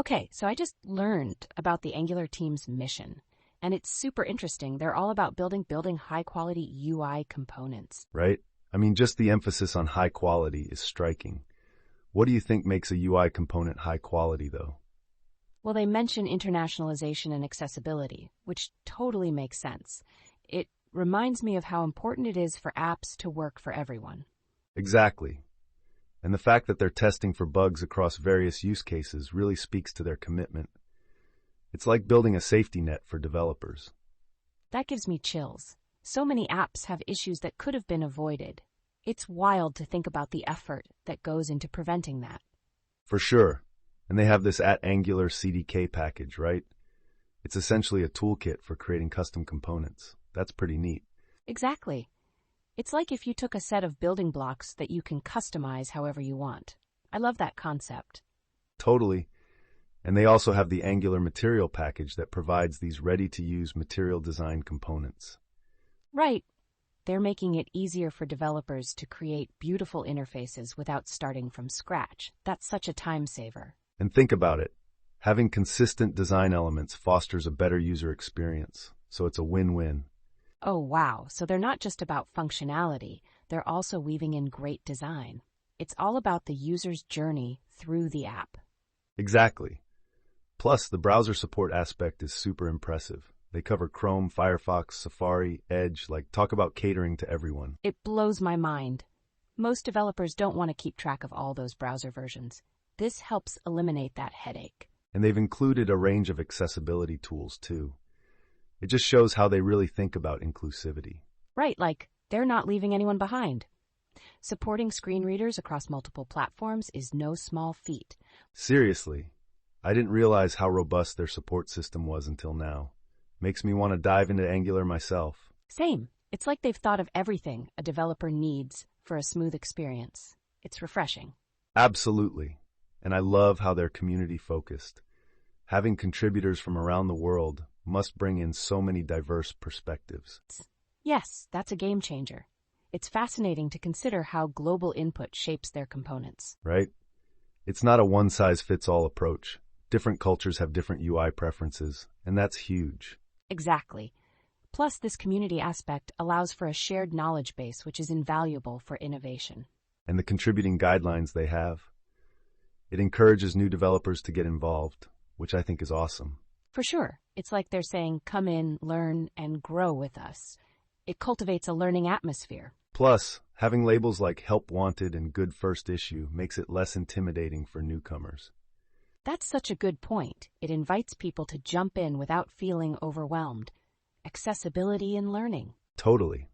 Okay, so I just learned about the Angular team's mission, and it's super interesting. They're all about building high-quality UI components. Right? I mean, just the emphasis on high quality is striking. What do you think makes a UI component high quality, though? Well, they mention internationalization and accessibility, which totally makes sense. It reminds me of how important it is for apps to work for everyone. Exactly. And the fact that they're testing for bugs across various use cases really speaks to their commitment. It's like building a safety net for developers. That gives me chills. So many apps have issues that could have been avoided. It's wild to think about the effort that goes into preventing that. For sure. And they have this @Angular CDK package, right? It's essentially a toolkit for creating custom components. That's pretty neat. Exactly. It's like if you took a set of building blocks that you can customize however you want. I love that concept. Totally. And they also have the Angular material package that provides these ready-to-use material design components. Right. They're making it easier for developers to create beautiful interfaces without starting from scratch. That's such a time saver. And think about it. Having consistent design elements fosters a better user experience, so it's a win-win. Oh, wow. So they're not just about functionality, they're also weaving in great design. It's all about the user's journey through the app. Exactly. Plus, the browser support aspect is super impressive. They cover Chrome, Firefox, Safari, Edge, talk about catering to everyone. It blows my mind. Most developers don't want to keep track of all those browser versions. This helps eliminate that headache. And they've included a range of accessibility tools, too. It just shows how they really think about inclusivity. Right, they're not leaving anyone behind. Supporting screen readers across multiple platforms is no small feat. Seriously, I didn't realize how robust their support system was until now. Makes me want to dive into Angular myself. Same. It's like they've thought of everything a developer needs for a smooth experience. It's refreshing. Absolutely. And I love how they're community-focused. Having contributors from around the world must bring in so many diverse perspectives. Yes, that's a game changer. It's fascinating to consider how global input shapes their components. Right? It's not a one-size-fits-all approach. Different cultures have different UI preferences, and that's huge. Exactly. Plus, this community aspect allows for a shared knowledge base, which is invaluable for innovation. And the contributing guidelines they have. It encourages new developers to get involved, which I think is awesome. For sure. It's like they're saying, come in, learn, and grow with us. It cultivates a learning atmosphere. Plus, having labels like Help Wanted and Good First Issue makes it less intimidating for newcomers. That's such a good point. It invites people to jump in without feeling overwhelmed. Accessibility in learning. Totally.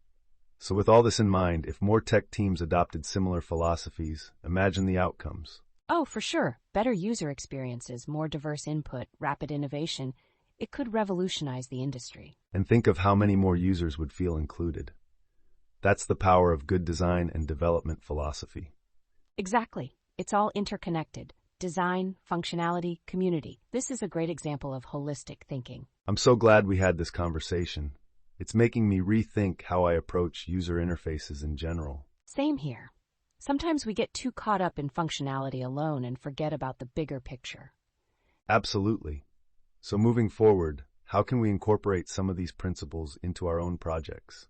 So with all this in mind, if more tech teams adopted similar philosophies, imagine the outcomes. Oh, for sure. Better user experiences, more diverse input, rapid innovation. It could revolutionize the industry. And think of how many more users would feel included. That's the power of good design and development philosophy. Exactly. It's all interconnected. Design, functionality, community. This is a great example of holistic thinking. I'm so glad we had this conversation. It's making me rethink how I approach user interfaces in general. Same here. Sometimes we get too caught up in functionality alone and forget about the bigger picture. Absolutely. So moving forward, how can we incorporate some of these principles into our own projects?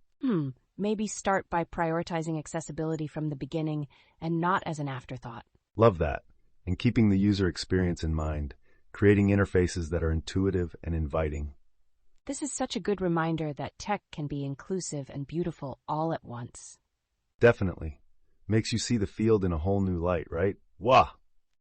Maybe start by prioritizing accessibility from the beginning and not as an afterthought. Love that. And keeping the user experience in mind, creating interfaces that are intuitive and inviting. This is such a good reminder that tech can be inclusive and beautiful all at once. Definitely. Makes you see the field in a whole new light, right? Wah!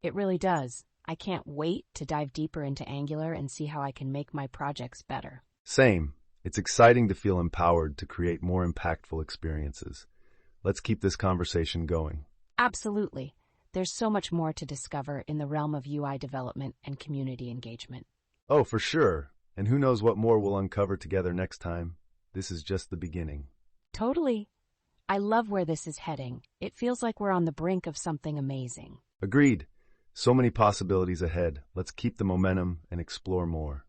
It really does. I can't wait to dive deeper into Angular and see how I can make my projects better. Same. It's exciting to feel empowered to create more impactful experiences. Let's keep this conversation going. Absolutely. There's so much more to discover in the realm of UI development and community engagement. Oh, for sure. And who knows what more we'll uncover together next time. This is just the beginning. Totally. I love where this is heading. It feels like we're on the brink of something amazing. Agreed. So many possibilities ahead. Let's keep the momentum and explore more.